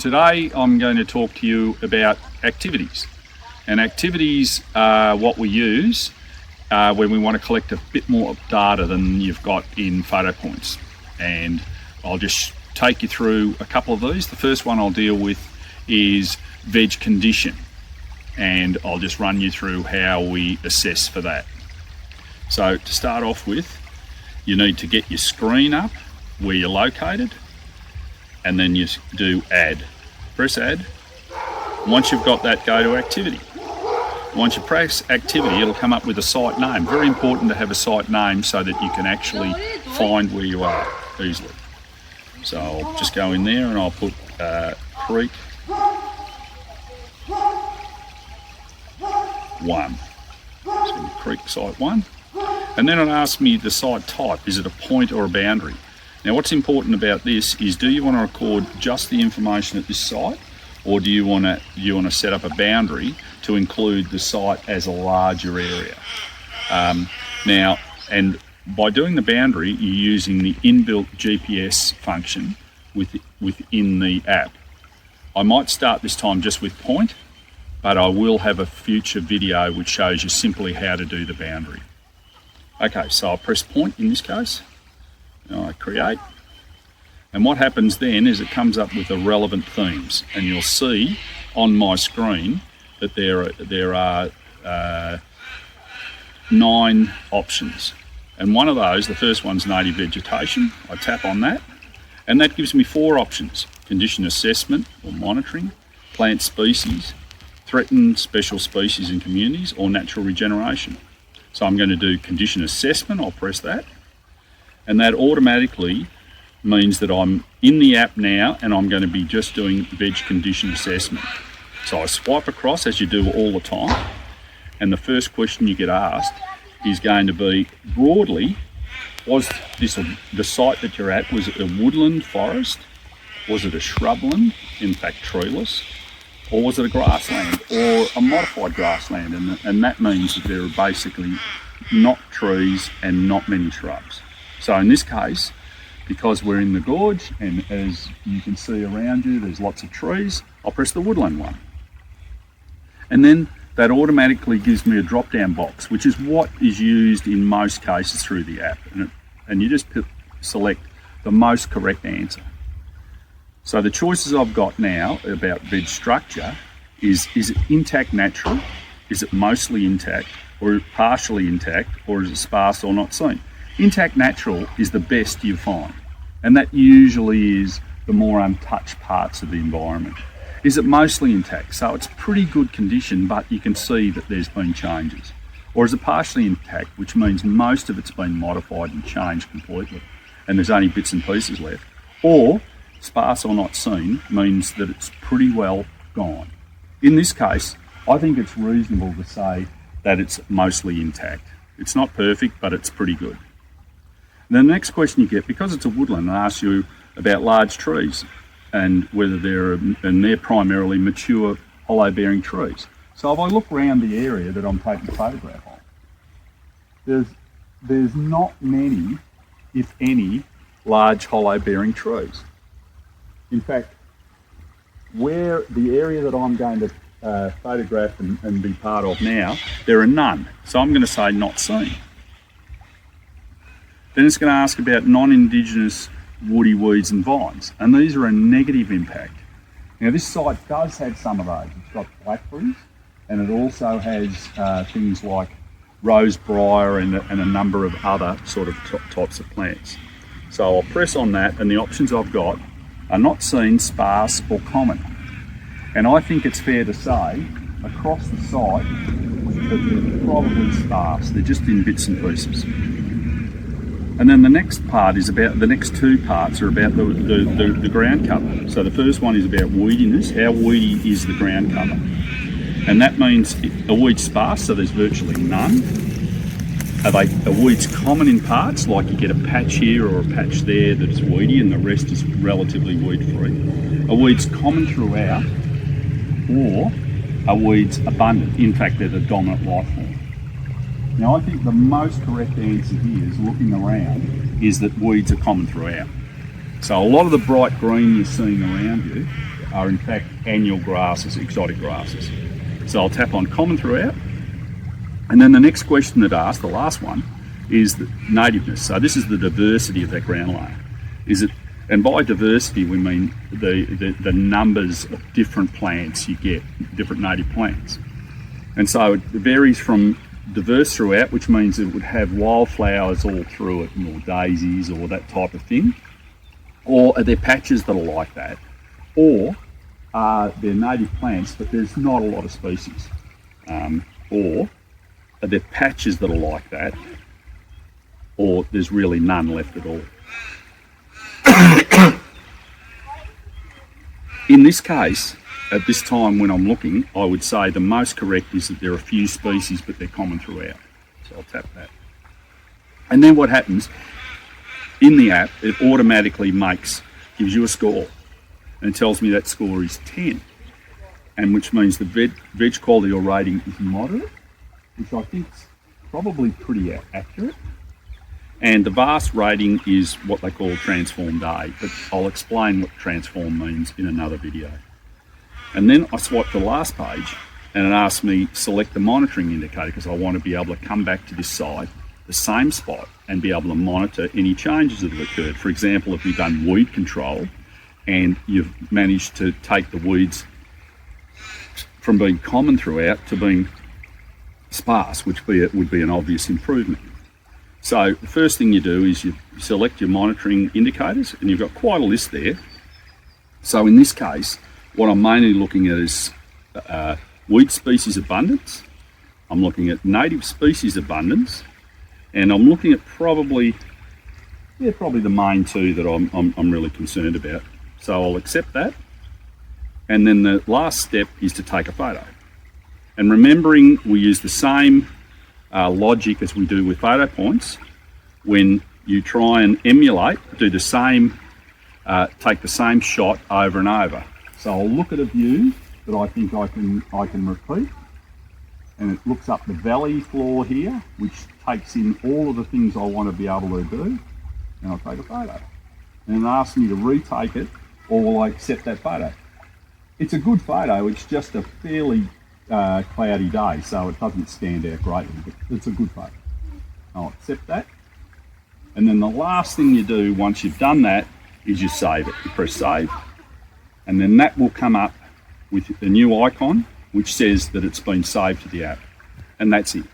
Today I'm going to talk to you about activities. And activities are what we use when we want to collect a bit more data than you've got in photopoints. And I'll just take you through a couple of these. The first one I'll deal with is veg condition, and I'll just run you through how we assess for that. So to start off with, you need to get your screen up where you're located, and then you do add. Press add. Once you've got that, go to activity. Once you press activity, it'll come up with a site name. Very important to have a site name so that you can actually find where you are easily. So I'll just go in there and I'll put creek 1. So creek site 1. And then it'll ask me the site type. Is it a point or a boundary? Now what's important about this is, do you want to record just the information at this site, or do you want to set up a boundary to include the site as a larger area? Now, and by doing the boundary, you're using the inbuilt GPS function within the app. I might start this time just with point, but I will have a future video which shows you simply how to do the boundary. Okay, so I'll press point in this case. I create, and what happens then is it comes up with the relevant themes, and you'll see on my screen that there are 9 options, and one of those, the first one's native vegetation. I tap on that, and that gives me 4 options: condition assessment or monitoring, plant species, threatened special species and communities, or natural regeneration. So I'm going to do condition assessment. I'll press that, and that automatically means that I'm in the app now and I'm going to be just doing veg condition assessment. So I swipe across, as you do all the time, and the first question you get asked is going to be, broadly, was this the site that you're at, was it a woodland forest? Was it a shrubland, in fact treeless? Or was it a grassland or a modified grassland? And that means that there are basically not trees and not many shrubs. So in this case, because we're in the gorge, and as you can see around you, there's lots of trees, I'll press the woodland one. And then that automatically gives me a drop-down box, which is what is used in most cases through the app. And you just select the most correct answer. So the choices I've got now about veg structure is it intact natural? Is it mostly intact, or partially intact, or is it sparse or not seen? Intact natural is the best you find, and that usually is the more untouched parts of the environment. Is it mostly intact? So it's pretty good condition, but you can see that there's been changes. Or is it partially intact, which means most of it's been modified and changed completely, and there's only bits and pieces left? Or sparse or not seen means that it's pretty well gone. In this case, I think it's reasonable to say that it's mostly intact. It's not perfect, but it's pretty good. And the next question you get, because it's a woodland, it asks you about large trees and whether they're primarily mature hollow-bearing trees. So if I look around the area that I'm taking a photograph of, there's not many, if any, large hollow-bearing trees. In fact, where the area that I'm going to photograph and be part of now, there are none. So I'm going to say not seen. Then it's going to ask about non-indigenous woody weeds and vines, and these are a negative impact. Now this site does have some of those. It's got blackberries, and it also has things like rose briar and a number of other sort of types of plants. So I'll press on that, and the options I've got are not seen, sparse or common. And I think it's fair to say across the site that they're probably sparse. They're just in bits and pieces. And then the next part is about, the next 2 parts are about the ground cover. So the first one is about weediness. How weedy is the ground cover? And that means a weed's sparse, so there's virtually none. Are weeds common in parts, like you get a patch here or a patch there that's weedy and the rest is relatively weed-free? Are weeds common throughout, or are weeds abundant? In fact, they're the dominant life form. Now I think the most correct answer here is, looking around, is that weeds are common throughout. So a lot of the bright green you're seeing around you are in fact annual grasses, exotic grasses. So I'll tap on common throughout. And then the next question it asks, the last one, is the nativeness. So this is the diversity of that ground layer. And by diversity we mean the numbers of different plants you get, different native plants. And so it varies from diverse throughout, which means it would have wildflowers all through it, or daisies or that type of thing. Or are there patches that are like that? Or are there native plants but there's not a lot of species? Or are there patches that are like that? Or there's really none left at all? In this case, at this time when I'm looking, I would say the most correct is that there are a few species but they're common throughout. So I'll tap that. And then what happens, in the app, it automatically gives you a score, and it tells me that score is 10, and which means the veg quality or rating is moderate, which I think is probably pretty accurate. And the vast rating is what they call transformed A, but I'll explain what transform means in another video. And then I swipe to the last page and it asks me select the monitoring indicator, because I want to be able to come back to this site, the same spot, and be able to monitor any changes that have occurred. For example, if you've done weed control and you've managed to take the weeds from being common throughout to being sparse, which would be an obvious improvement. So the first thing you do is you select your monitoring indicators, and you've got quite a list there. So in this case, what I'm mainly looking at is weed species abundance. I'm looking at native species abundance, and I'm looking at probably the main two that I'm really concerned about. So I'll accept that. And then the last step is to take a photo. And remembering we use the same logic as we do with photo points. When you try and emulate, do the same, take the same shot over and over. So I'll look at a view that I think I can repeat, and it looks up the valley floor here, which takes in all of the things I want to be able to do, and I'll take a photo. And it asks me to retake it, or will I accept that photo? It's a good photo, it's just a fairly cloudy day, so it doesn't stand out greatly, but it's a good photo. I'll accept that. And then the last thing you do once you've done that is you save it. You press save, and then that will come up with a new icon which says that it's been saved to the app, and that's it.